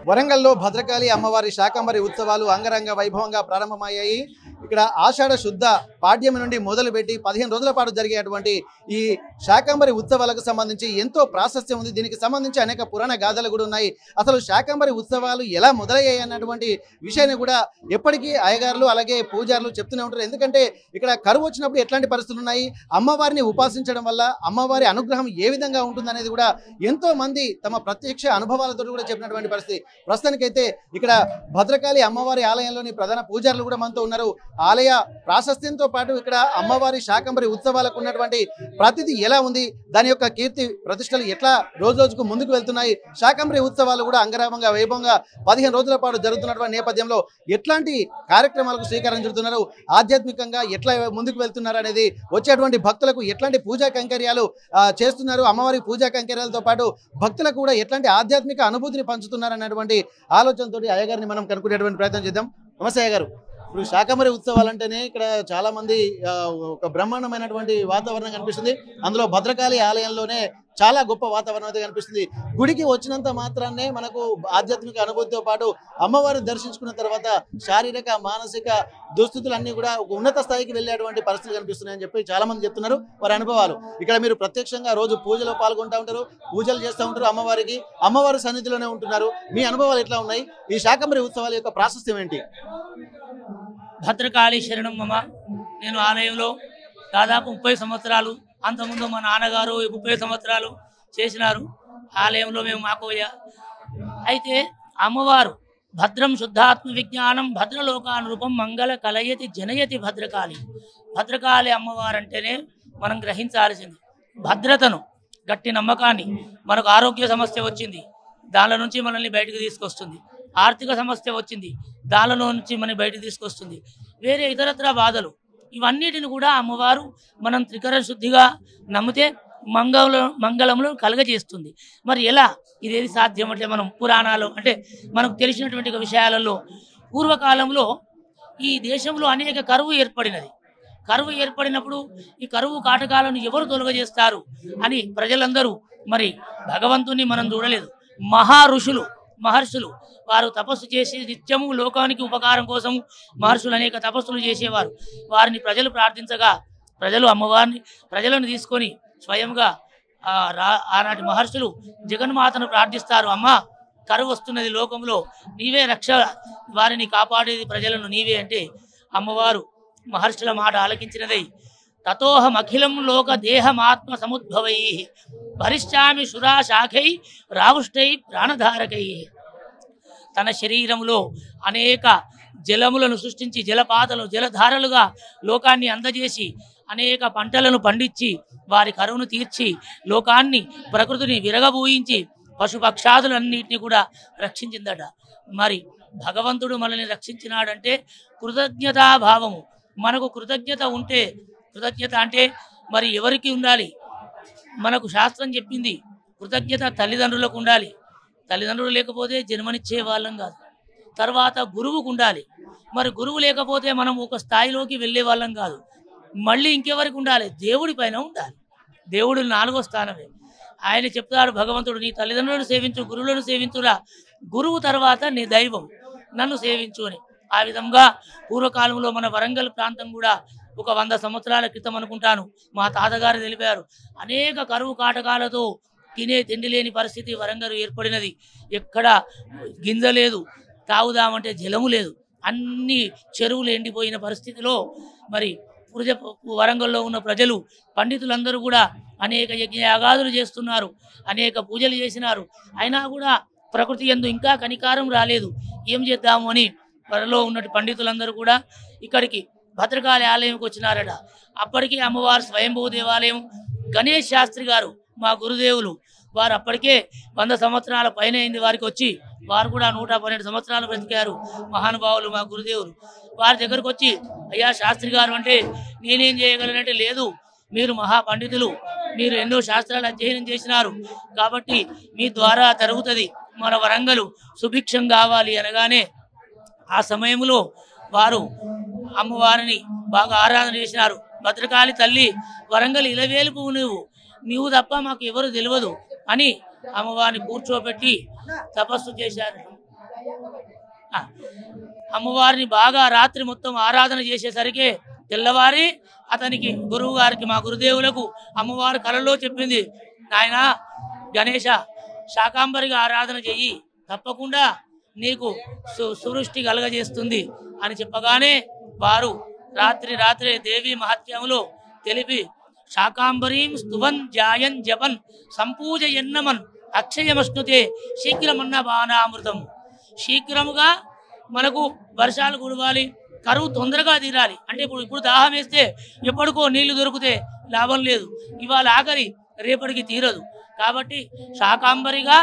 వరంగల్లో భద్రకాళి అమ్మవారి శాకంబరి ఉత్సవాలు అంగరంగ వైభవంగా ప్రారంభమయ్యాయి. ఇక్కడ ఆషాఢ శుద్ధ పాడ్యమి నుండి మొదలుపెట్టి 15 రోజుల పాటు జరిగేటువంటి ఈ శాకంబరి ఉత్సవాలకు సంబంధించి ఎంతో ప్రాశస్త్యం ఉంది. దీనికి సంబంధించి అనేక పురాణ గాథలు కూడా ఉన్నాయి. అసలు శాకంబరి ఉత్సవాలు ఎలా మొదలయ్యాయి అన్నటువంటి విషయాన్ని కూడా ఎప్పటికీ అయ్యగారులు అలాగే పూజారులు చెప్తూనే ఉంటారు. ఎందుకంటే ఇక్కడ కరువు వచ్చినప్పుడు ఎట్లాంటి పరిస్థితులు ఉన్నాయి, అమ్మవారిని ఉపాసించడం వల్ల అమ్మవారి అనుగ్రహం ఏ విధంగా ఉంటుంది అనేది కూడా ఎంతో మంది తమ ప్రత్యక్ష అనుభవాలతో కూడా చెప్పినటువంటి పరిస్థితి. ప్రస్తుతానికైతే ఇక్కడ భద్రకాళి అమ్మవారి ఆలయంలోని ప్రధాన పూజారులు కూడా మనతో ఉన్నారు. ఆలయ ప్రాశస్త్యంతో పాటు ఇక్కడ అమ్మవారి శాకంబరి ఉత్సవాలకు ఉన్నటువంటి ప్రతిదీ ఎలా ఉంది, దాని యొక్క కీర్తి ప్రతిష్టలు ఎట్లా రోజు రోజుకు ముందుకు వెళ్తున్నాయి, శాకంబరి ఉత్సవాలు కూడా అంగరంగ వైభవంగా 15 రోజుల పాటు జరుగుతున్నటువంటి నేపథ్యంలో ఎట్లాంటి కార్యక్రమాలకు శ్రీకారం చుడుతున్నారు, ఆధ్యాత్మికంగా ఎట్లా ముందుకు వెళ్తున్నారు అనేది, వచ్చేటువంటి భక్తులకు ఎట్లాంటి పూజా కైంకర్యాలు చేస్తున్నారు, అమ్మవారి పూజా కైంకర్యాలతో పాటు భక్తులకు కూడా ఎట్లాంటి ఆధ్యాత్మిక అనుభూతిని పంచుతున్నారు అన్నటువంటి ఆలోచనతో అయ్యగారిని మనం కనుక్కునేటువంటి ప్రయత్నం చేద్దాం. నమస్తే అయ్యగారు. ఇప్పుడు శాకంబరి ఉత్సవాలు అంటేనే ఇక్కడ చాలా మంది ఒక బ్రహ్మాండమైనటువంటి వాతావరణం కనిపిస్తుంది. అందులో భద్రకాళి ఆలయంలోనే చాలా గొప్ప వాతావరణం అయితే కనిపిస్తుంది. గుడికి వచ్చినంత మాత్రాన్నే మనకు ఆధ్యాత్మిక అనుభూతితో పాటు అమ్మవారిని దర్శించుకున్న తర్వాత శారీరక మానసిక దుస్థితులన్నీ కూడా ఒక ఉన్నత స్థాయికి వెళ్ళేటువంటి పరిస్థితులు కనిపిస్తున్నాయని చెప్పి చాలా మంది చెప్తున్నారు వారి అనుభవాలు. ఇక్కడ మీరు ప్రత్యక్షంగా రోజు పూజలో పాల్గొంటూ ఉంటారు, పూజలు చేస్తూ ఉంటారు, అమ్మవారి సన్నిధిలోనే ఉంటున్నారు. మీ అనుభవాలు ఎట్లా ఉన్నాయి? ఈ శాకంబరి ఉత్సవాల యొక్క ప్రాశస్త్యం ఏంటి? భద్రకాళి శరణం మమ. నేను ఆలయంలో దాదాపు 30 సంవత్సరాలు, అంతకుముందు మా నాన్నగారు 30 సంవత్సరాలు చేసినారు ఆలయంలో మేము మాకోయ. అయితే అమ్మవారు భద్రం శుద్ధాత్మ విజ్ఞానం భద్రలోకానురూపం మంగళ కలయతి జనయతి భద్రకాళి. భద్రకాళి అమ్మవారు అంటేనే మనం గ్రహించాల్సింది భద్రతను, గట్టి నమ్మకాన్ని. మనకు ఆరోగ్య సమస్య వచ్చింది, దానిలో నుంచి మనల్ని బయటకు తీసుకొస్తుంది. ఆర్థిక సమస్య వచ్చింది, దానిలో నుంచి మనం బయటకు తీసుకొస్తుంది. వేరే ఇతరత్ర బాధలు, ఇవన్నిటిని కూడా అమ్మవారు మనం త్రికర శుద్ధిగా నమ్మితే మంగళములను కలగజేస్తుంది. మరి ఎలా ఇదేది సాధ్యం అంటే, మనం పురాణాలు అంటే మనకు తెలిసినటువంటి విషయాలలో పూర్వకాలంలో ఈ దేశంలో అనేక కరువు ఏర్పడినది. కరువు ఏర్పడినప్పుడు ఈ కరువు కాటకాలను ఎవరు తొలగజేస్తారు అని ప్రజలందరూ, మరి భగవంతుని మనం చూడలేదు, మహర్షులు వారు తపస్సు చేసి నిత్యము లోకానికి ఉపకారం కోసం మహర్షులు అనేక తపస్సులు చేసేవారు. వారిని ప్రజలు ప్రార్థించగా ప్రజలను తీసుకొని స్వయంగా ఆనాటి మహర్షులు జగన్మాతను ప్రార్థిస్తారు. అమ్మ, కరువు వస్తున్నది లోకంలో, నీవే రక్ష, వారిని కాపాడేది ప్రజలను నీవే అంటే అమ్మవారు మహర్షుల మాట ఆలకించినదై తతోహం అఖిలం లోక దేహమాత్మ సముద్భవై భరిష్యామి శురా శాఖై రావుష్టై ప్రాణధారకై. తన శరీరంలో అనేక జలములను సృష్టించి జలధారలుగా లోకాన్ని అందజేసి అనేక పంటలను పండించి వారి కరువును తీర్చి లోకాన్ని ప్రకృతిని విరగబూయించి పశుపక్షాదులన్నింటినీ కూడా రక్షించిందట. మరి భగవంతుడు మనల్ని రక్షించినాడంటే కృతజ్ఞతాభావము. మనకు కృతజ్ఞత ఉంటే, కృతజ్ఞత అంటే మరి ఎవరికి ఉండాలి? మనకు శాస్త్రం చెప్పింది కృతజ్ఞత తల్లిదండ్రులకు ఉండాలి. తల్లిదండ్రులు లేకపోతే జన్మనిచ్చే వాళ్ళం కాదు. తర్వాత గురువుకు ఉండాలి. మరి గురువు లేకపోతే మనం ఒక స్థాయిలోకి వెళ్ళే వాళ్ళం కాదు. మళ్ళీ ఇంకెవరికి ఉండాలి? దేవుడి పైన ఉండాలి. దేవుడు 4వ స్థానమే. ఆయన చెప్తాడు భగవంతుడు, నీ తల్లిదండ్రులను సేవించు, గురువులను సేవించురా, గురువు తర్వాత నీ దైవం, నన్ను సేవించు అని. ఆ విధంగా పూర్వకాలంలో మన వరంగల్ ప్రాంతం కూడా ఒక 100 సంవత్సరాల క్రితం అనుకుంటాను మా తాతగారు తెలిపారు, అనేక కరువు కాటకాలతో తినే తిండి లేని పరిస్థితి వరంగల్ ఏర్పడినది. ఎక్కడ గింజ లేదు, తాగుదామంటే జలము లేదు, అన్ని చెరువులు ఎండిపోయిన పరిస్థితిలో మరి వరంగల్లో ఉన్న ప్రజలు, పండితులందరూ కూడా అనేక యజ్ఞయాగాదులు చేస్తున్నారు, అనేక పూజలు చేసినారు. అయినా కూడా ప్రకృతి యందు ఇంకా కనికారం రాలేదు. ఏం చేద్దాము అని త్వరలో ఉన్నట్టు పండితులందరూ కూడా ఇక్కడికి భద్రకాళి ఆలయంకి వచ్చినారట. అప్పటికే అమ్మవారు స్వయంభూ దేవాలయం. గణేష్ శాస్త్రి గారు మా గురుదేవులు, వారు అప్పటికే 100 సంవత్సరాల పైన అయింది వారికి వచ్చి. వారు కూడా 112 సంవత్సరాలు బ్రతికారు మహానుభావులు మా గురుదేవులు. వారి దగ్గరకు వచ్చి, అయ్యా శాస్త్రి గారు అంటే నేనేం చేయగలనంటే, లేదు, మీరు మహాపండితులు, మీరు ఎన్నో శాస్త్రాలు అధ్యయనం చేసినారు కాబట్టి మీ ద్వారా జరుగుతుంది, మన వరంగలు సుభిక్షం కావాలి అనగానే ఆ సమయంలో వారు అమ్మవారిని బాగా ఆరాధన చేసినారు. భద్రకాళి తల్లి, వరంగల్ ఇలవేలుపు నువ్వు తప్ప మాకు ఎవరు తెలియదు అని అమ్మవారిని కూర్చోబెట్టి తపస్సు చేశారు. అమ్మవారిని బాగా రాత్రి మొత్తం ఆరాధన చేసేసరికి తెల్లవారి అతనికి గురువు గారికి మా గురుదేవులకు అమ్మవారు కలలో చెప్పింది, నాయన గణేష శాకాంబరిగా ఆరాధన చెయ్యి, తప్పకుండా నీకు సువృష్టి కలగజేస్తుంది అని చెప్పగానే వారు రాత్రి దేవి మహత్యములో తెలిపి శాకాంబరీం స్తువన్ జాయన్ జపన్ సంపూజయన్నమన్ అక్షయమశ్నుతే శీఘ్రమన్న బాణామృతం. శీఘ్రముగా మనకు వర్షాలు కురవాలి, కరువు తొందరగా తీరాలి. అంటే ఇప్పుడు దాహం వేస్తే ఎప్పటికో నీళ్లు దొరికితే లాభం లేదు, ఇవాళ ఆఖరి రేపటికి తీరదు. కాబట్టి శాకాంబరిగా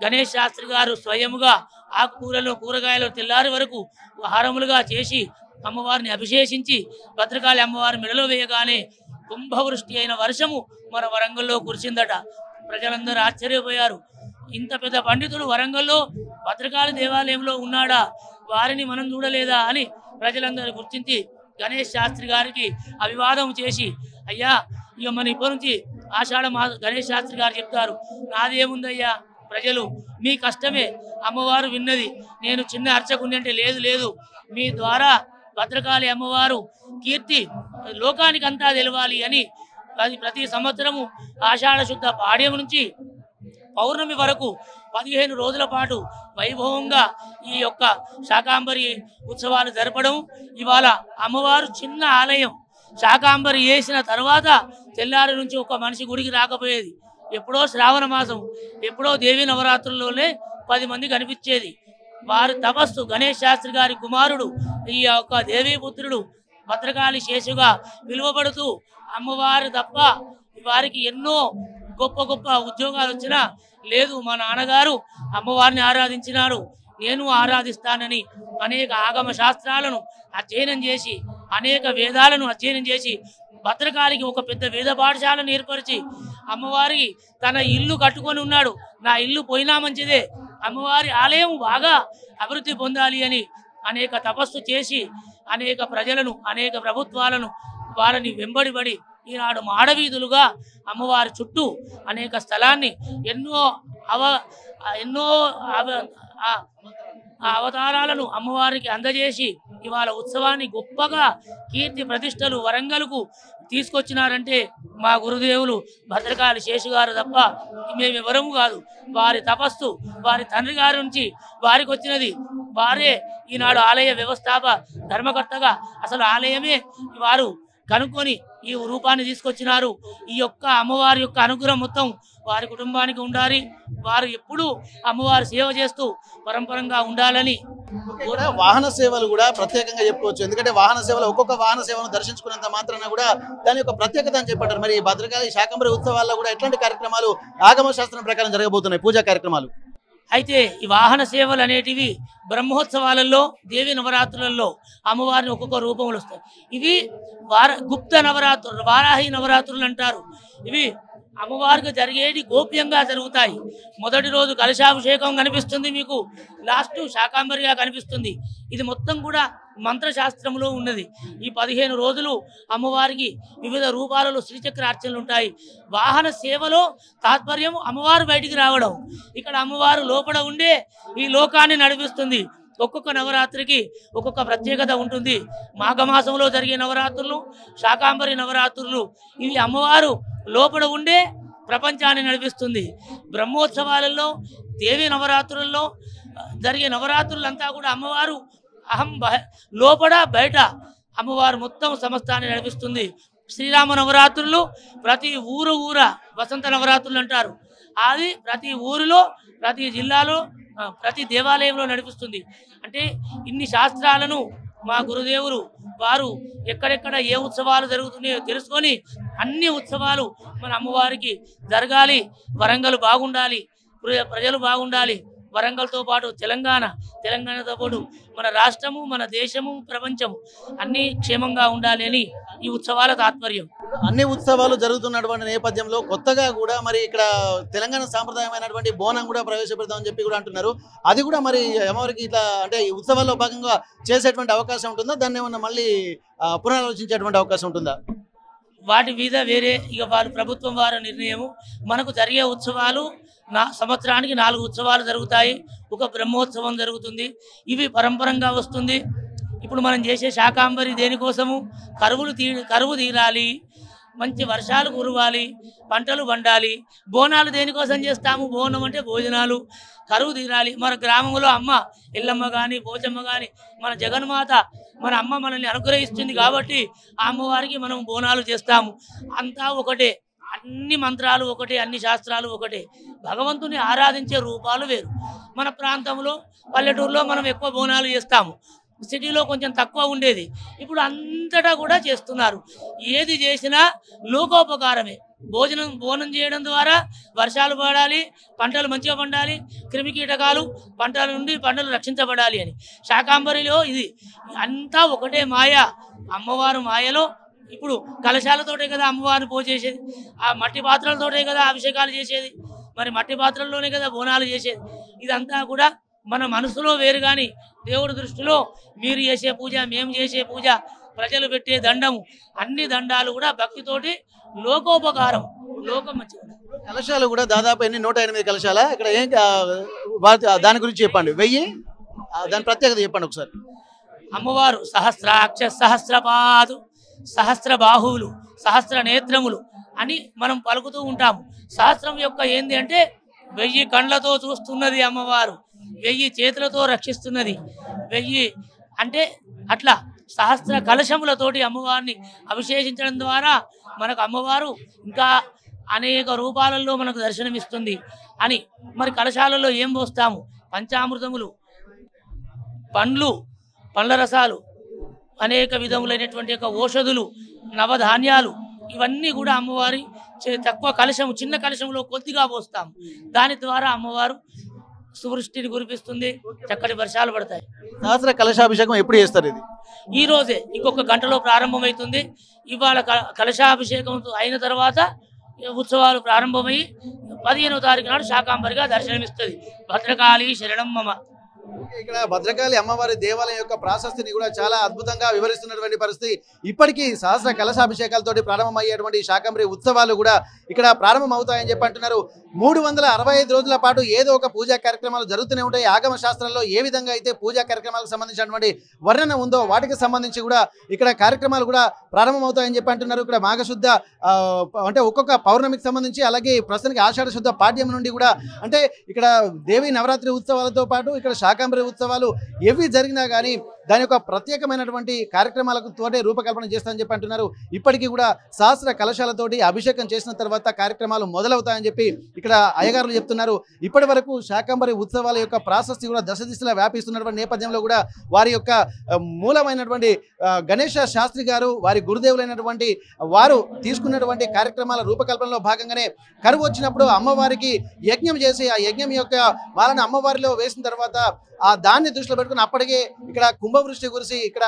గణేష్ శాస్త్రి గారు స్వయముగా ఆకుకూరలు కూరగాయలు తెల్లారి వరకు హారములుగా చేసి అమ్మవారిని అభిషేకించి భద్రకాళి అమ్మవారి మెడలో వేయగానే కుంభవృష్టి అయిన వర్షము మన వరంగల్లో కురిసిందట. ప్రజలందరూ ఆశ్చర్యపోయారు. ఇంత పెద్ద పండితుడు వరంగల్లో భద్రకాళి దేవాలయంలో ఉన్నాడా, వారిని మనం చూడలేదా అని ప్రజలందరూ గుర్తించి గణేష్ శాస్త్రి గారికి అభివాదం చేసి, అయ్యా ఇక మన ఇప్పటి నుంచి ఆషాఢ గణేష్ శాస్త్రి గారు చెప్తారు, నాదేముందయ్యా, ప్రజలు మీ కష్టమే అమ్మవారు విన్నది, నేను చిన్న అర్చకుని అంటే లేదు మీ ద్వారా భద్రకాళి అమ్మవారు కీర్తి లోకానికి అంతా తెలవాలి అని ప్రతి సంవత్సరము ఆషాఢ శుద్ధ పాడ్యం నుంచి పౌర్ణమి వరకు 15 రోజుల పాటు వైభవంగా ఈ యొక్క శాకాంబరి ఉత్సవాలు జరపడం. ఇవాళ అమ్మవారు చిన్న ఆలయం, శాకాంబరి వేసిన తర్వాత తెల్లారి నుంచి ఒక మనిషి గుడికి రాకపోయేది. ఎప్పుడో శ్రావణ మాసం, ఎప్పుడో దేవీ నవరాత్రుల్లోనే 10 మంది కనిపించేది. వారి తపస్సు గణేష్ శాస్త్రి గారి కుమారుడు ఈ యొక్క దేవీపుత్రుడు భద్రకాళి శేషుగా పిలువబడుతూ అమ్మవారు తప్ప వారికి ఎన్నో గొప్ప ఉద్యోగాలు వచ్చినా లేదు, మా నాన్నగారు అమ్మవారిని ఆరాధించినారు, నేను ఆరాధిస్తానని అనేక ఆగమ శాస్త్రాలను అధ్యయనం చేసి అనేక వేదాలను అధ్యయనం చేసి భద్రకాళికి ఒక పెద్ద వేద పాఠశాలను ఏర్పరిచి అమ్మవారికి తన ఇల్లు కట్టుకొని ఉన్నాడు. నా ఇల్లు పోయినా మంచిదే, అమ్మవారి ఆలయం బాగా అభివృద్ధి పొందాలి అని అనేక తపస్సు చేసి అనేక ప్రజలను అనేక ప్రభుత్వాలను వారిని వెంబడిబడి ఈనాడు మాడవీధులుగా అమ్మవారి చుట్టూ అనేక స్థలాన్ని ఎన్నో అవతారాలను అమ్మవారికి అందజేసి ఇవాళ ఉత్సవాన్ని గొప్పగా కీర్తి ప్రతిష్టలు వరంగల్కు తీసుకొచ్చినారంటే మా గురుదేవులు భద్రకాళి శేషు గారు తప్ప మేమెవరము కాదు. వారి తపస్సు వారి తండ్రి గారి నుంచి వారికి వచ్చినది. వారే ఈనాడు ఆలయ వ్యవస్థాప ధర్మకర్తగా అసలు ఆలయమే వారు కనుక్కొని ఈ రూపాన్ని తీసుకొచ్చినారు. ఈ యొక్క అమ్మవారి యొక్క అనుగ్రహం మొత్తం వారి కుటుంబానికి ఉండాలి. వారు ఎప్పుడూ అమ్మవారి సేవ చేస్తూ పరంపరంగా ఉండాలని. వాహన సేవలు కూడా ప్రత్యేకంగా చెప్పుకోవచ్చు. ఎందుకంటే వాహన సేవలు ఒక్కొక్క వాహన సేవను దర్శించుకున్నంత మాత్రాన కూడా దాని యొక్క ప్రత్యేకత అని చెప్పారు. మరి భద్రకాళి శాకంబరి ఉత్సవాల్లో కూడా ఎట్లాంటి కార్యక్రమాలు ఆగమ శాస్త్రం ప్రకారం జరగబోతున్నాయి, పూజా కార్యక్రమాలు? అయితే ఈ వాహన సేవలు అనేటివి బ్రహ్మోత్సవాలలో దేవి నవరాత్రులలో అమ్మవారిని ఒక్కొక్క రూపంలో వస్తాయి. ఇవి గుప్త నవరాత్రులు, వారాహి నవరాత్రులు అంటారు. ఇవి అమ్మవారికి జరిగేది గోప్యంగా జరుగుతాయి. మొదటి రోజు కలశాభిషేకం కనిపిస్తుంది మీకు, లాస్ట్ శాకాంబరిగా కనిపిస్తుంది. ఇది మొత్తం కూడా మంత్రశాస్త్రంలో ఉన్నది. ఈ 15 రోజులు అమ్మవారికి వివిధ రూపాలలో శ్రీచక్ర అర్చనలు ఉంటాయి. వాహన సేవలో తాత్పర్యం అమ్మవారు బయటికి రావడం, ఇక్కడ అమ్మవారు లోపల ఉండే ఈ లోకాన్ని నడిపిస్తుంది. ఒక్కొక్క నవరాత్రికి ఒక్కొక్క ప్రత్యేకత ఉంటుంది. మాఘమాసంలో జరిగే నవరాత్రులు, శాకాంబరి నవరాత్రులు, ఇవి అమ్మవారు లోపల ఉండే ప్రపంచాన్ని నడిపిస్తుంది. బ్రహ్మోత్సవాలలో దేవి నవరాత్రుల్లో జరిగే నవరాత్రులంతా కూడా అమ్మవారు లోపల బయట అమ్మవారు మొత్తం సమస్తాన్ని నడిపిస్తుంది. శ్రీరామ నవరాత్రులు ప్రతి ఊర వసంత నవరాత్రులు అంటారు. అది ప్రతి ఊరిలో ప్రతి జిల్లాలో ప్రతి దేవాలయంలో నడిపిస్తుంది. అంటే ఇన్ని శాస్త్రాలను మా గురుదేవులు వారు ఎక్కడెక్కడ ఏ ఉత్సవాలు జరుగుతున్నాయో తెలుసుకొని అన్ని ఉత్సవాలు మన అమ్మవారికి జరగాలి, వరంగల్ బాగుండాలి, ప్రజలు బాగుండాలి, వరంగల్తో పాటు తెలంగాణతో పాటు మన రాష్ట్రము, మన దేశము, ప్రపంచము అన్నీ క్షేమంగా ఉండాలి అని ఈ ఉత్సవాల తాత్పర్యం. అన్ని ఉత్సవాలు జరుగుతున్నటువంటి నేపథ్యంలో కొత్తగా కూడా మరి ఇక్కడ తెలంగాణ సాంప్రదాయమైనటువంటి బోనం కూడా ప్రవేశపెడతామని చెప్పి కూడా అంటున్నారు. అది కూడా మరి అమ్మవారికి ఇట్లా అంటే ఈ ఉత్సవాల్లో భాగంగా చేసేటువంటి అవకాశం ఉంటుందా? దాన్ని ఏమన్నా మళ్ళీ పునరాలోచించేటువంటి అవకాశం ఉంటుందా? వాటి మీద వేరే ఇక వాళ్ళు ప్రభుత్వం వారి నిర్ణయము. మనకు జరిగే ఉత్సవాలు సంవత్సరానికి 4 ఉత్సవాలు జరుగుతాయి. ఒక బ్రహ్మోత్సవం జరుగుతుంది. ఇవి పరంపరంగా వస్తుంది. ఇప్పుడు మనం చేసే శాకాంబరి దేనికోసము? కరువు తీరాలి, మంచి వర్షాలు కురవాలి, పంటలు పండాలి. బోనాలు దేనికోసం చేస్తాము? బోనం అంటే భోజనాలు. కరువు తీరాలి. మన గ్రామంలో అమ్మ ఎల్లమ్మ కానీ పోచమ్మ కానీ మన జగన్మాత మన అమ్మ మనల్ని అనుగ్రహిస్తుంది కాబట్టి ఆ అమ్మవారికి మనం బోనాలు చేస్తాము. అంతా ఒకటే, అన్ని మంత్రాలు ఒకటే, అన్ని శాస్త్రాలు ఒకటే. భగవంతుని ఆరాధించే రూపాలు వేరు. మన ప్రాంతంలో పల్లెటూరులో మనం ఎక్కువ బోనాలు చేస్తాము, సిటీలో కొంచెం తక్కువ ఉండేది. ఇప్పుడు అంతటా కూడా చేస్తున్నారు. ఏది చేసినా లోకోపకారమే. బోనం చేయడం ద్వారా వర్షాలు పడాలి, పంటలు మంచిగా పండాలి, క్రిమికీటకాలు పంటల నుండి పంటలు రక్షించబడాలి అని. శాకాంబరిలో ఇది అంతా ఒకటే మాయ. అమ్మవారు మాయలో ఇప్పుడు కలశాలతోటే కదా అమ్మవారిని పోసేసేది, ఆ మట్టి పాత్రలతోటే కదా అభిషేకాలు చేసేది, మరి మట్టి పాత్రల్లోనే కదా బోనాలు చేసేది. ఇదంతా కూడా మన మనసులో వేరు. కానీ దేవుడి దృష్టిలో మీరు చేసే పూజ, మేము చేసే పూజ, ప్రజలు పెట్టే దండము, అన్ని దండాలు కూడా భక్తితోటి లోకోపకారం, లోకం మంచిగా. కలశాలు కూడా దాదాపు ఎన్ని 108 కలశాల ఇక్కడ ఏం దాని గురించి చెప్పండి. 1000 దాని ప్రత్యేకత చెప్పండి ఒకసారి. అమ్మవారు సహస్రాక్ష, సహస్రపాదు, సహస్ర బాహువులు, సహస్ర నేత్రములు అని మనం పలుకుతూ ఉంటాము. సహస్రం యొక్క ఏంది అంటే 1000 కండ్లతో చూస్తున్నది అమ్మవారు, 1000 చేతులతో రక్షిస్తున్నది. 1000 అంటే అట్లా సహస్ర కలశములతోటి అమ్మవారిని అభిషేకించడం ద్వారా మనకు అమ్మవారు ఇంకా అనేక రూపాలలో మనకు దర్శనమిస్తుంది అని. మరి కలశాలలో ఏం పోస్తాము? పంచామృతములు, పండ్లు, పండ్ల రసాలు, అనేక విధములైనటువంటి యొక్క ఔషధులు, నవధాన్యాలు, ఇవన్నీ కూడా అమ్మవారి తక్కువ కలశము, చిన్న కలశంలో కొద్దిగా పోస్తాము. దాని ద్వారా అమ్మవారు సువృష్టిని కురిపిస్తుంది, చక్కటి వర్షాలు పడతాయి. సహస్ర కలశాభిషేకం ఎప్పుడు చేస్తారు? ఇది ఈ రోజే, ఇంకొక గంటలో ప్రారంభమవుతుంది. ఇవాళ కలశాభిషేకం అయిన తర్వాత ఉత్సవాలు ప్రారంభమయ్యి 15వ తారీఖు నాడు శాకాంబరిగా దర్శనమిస్తుంది. భద్రకాళి శరణం మమ. ఇక్కడ భద్రకాళి అమ్మవారి దేవాలయం యొక్క ప్రాశస్తిని కూడా చాలా అద్భుతంగా వివరిస్తున్నటువంటి పరిస్థితి. ఇప్పటికీ సహస్ర కలశాభిషేకాలతోటి ప్రారంభమయ్యేటువంటి శాకంబరి ఉత్సవాలు కూడా ఇక్కడ ప్రారంభం అవుతాయని చెప్పి అంటున్నారు. 365 రోజుల పాటు ఏదో ఒక పూజా కార్యక్రమాలు జరుగుతూనే ఉంటాయి. ఆగమ శాస్త్రంలో ఏ విధంగా అయితే పూజా కార్యక్రమాలకు సంబంధించినటువంటి వర్ణన ఉందో వాటికి సంబంధించి కూడా ఇక్కడ కార్యక్రమాలు కూడా ప్రారంభం అవుతాయని చెప్పి అంటున్నారు. ఇక్కడ మాఘశుద్ధ అంటే ఒక్కొక్క పౌర్ణమికి సంబంధించి, అలాగే ప్రస్తుతానికి ఆషాఢ శుద్ధ పాడ్యం నుండి కూడా, అంటే ఇక్కడ దేవి నవరాత్రి ఉత్సవాలతో పాటు ఇక్కడ శాకంబరి ఉత్సవాలు ఏవి జరిగినా కానీ దాని యొక్క ప్రత్యేకమైనటువంటి కార్యక్రమాలకు తోటే రూపకల్పన చేస్తామని చెప్పి అంటున్నారు. ఇప్పటికీ కూడా సహస్ర కలశాలతోటి అభిషేకం చేసిన తర్వాత కార్యక్రమాలు మొదలవుతాయని చెప్పి ఇక్కడ అయ్యగారులు చెప్తున్నారు. ఇప్పటి వరకు శాకంబరి ఉత్సవాల యొక్క ప్రాశస్తి కూడా దశ దిశలా వ్యాపిస్తున్నటువంటి నేపథ్యంలో కూడా వారి యొక్క మూలమైనటువంటి గణేష శాస్త్రి గారు, వారి గురుదేవులైనటువంటి వారు తీసుకున్నటువంటి కార్యక్రమాల రూపకల్పనలో భాగంగానే కరువు వచ్చినప్పుడు అమ్మవారికి యజ్ఞం చేసి ఆ యజ్ఞం యొక్క వాళ్ళని అమ్మవారిలో వేసిన తర్వాత ఆ దాన్ని దృష్టిలో పెట్టుకుని అప్పటికే ఇక్కడ కుంభవృష్టి కురిసి ఇక్కడ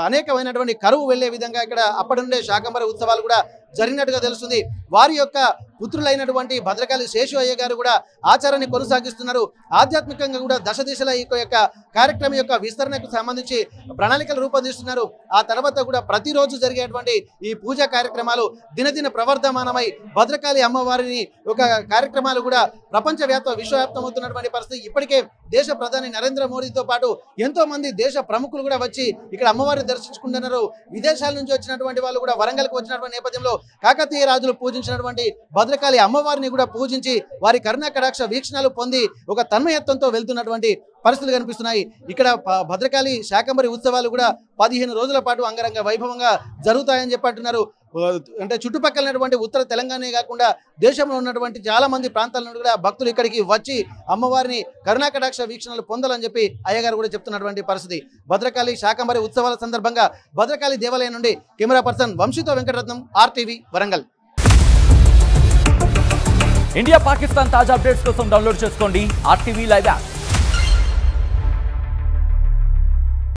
అనేకమైనటువంటి కరువు వెళ్లే విధంగా ఇక్కడ అప్పటి నుండే శాకంబరి ఉత్సవాలు కూడా జరిగినట్టుగా తెలుస్తుంది. వారి యొక్క పుత్రులైనటువంటి భద్రకాళి శేషు అయ్య గారు కూడా ఆచారాన్ని కొనసాగిస్తున్నారు. ఆధ్యాత్మికంగా కూడా దశ దిశల యొక్క కార్యక్రమం యొక్క విస్తరణకు సంబంధించి ప్రణాళికలు రూపొందిస్తున్నారు. ఆ తర్వాత కూడా ప్రతిరోజు జరిగేటువంటి ఈ పూజా కార్యక్రమాలు దినదిన ప్రవర్ధమానమై భద్రకాళి అమ్మవారిని ఒక కార్యక్రమాలు కూడా ప్రపంచవ్యాప్త విశ్వవ్యాప్తం అవుతున్నటువంటి పరిస్థితి. ఇప్పటికే దేశ ప్రధాని నరేంద్ర మోడీతో పాటు ఎంతో మంది దేశ ప్రముఖులు కూడా వచ్చి ఇక్కడ అమ్మవారిని దర్శించుకుంటున్నారు. విదేశాల నుంచి వచ్చినటువంటి వాళ్ళు కూడా వరంగల్కి వచ్చినటువంటి నేపథ్యంలో కాకతీయ రాజులు పూజించినటువంటి భద్రకాళి అమ్మవారిని కూడా పూజించి వారి కరుణా కటాక్ష వీక్షణాలు పొంది ఒక తన్మయత్వంతో వెళ్తున్నటువంటి పరిస్థితులు కనిపిస్తున్నాయి. ఇక్కడ భద్రకాళి శాకంబరి ఉత్సవాలు కూడా 15 రోజుల పాటు అంగరంగ వైభవంగా జరుగుతాయని చెప్పి అంటున్నారు. అంటే చుట్టుపక్కలైనటువంటి ఉత్తర తెలంగాణే కాకుండా దేశంలో ఉన్నటువంటి చాలా మంది ప్రాంతాల నుండి కూడా భక్తులు ఇక్కడికి వచ్చి అమ్మవారిని కరుణా కటాక్ష వీక్షణలు పొందాలని చెప్పి అయ్యగారు కూడా చెప్తున్నటువంటి పరిస్థితి. భద్రకాళి శాకంబరి ఉత్సవాల సందర్భంగా భద్రకాళి దేవాలయం నుండి కెమెరా పర్సన్ వంశీతో వెంకటరత్నం, RTV వరంగల్. ఇండియా పాకిస్తాన్ తాజా అప్డేట్స్ కోసం డౌన్లోడ్ చేసుకోండి RTV లైవ్ యాప్.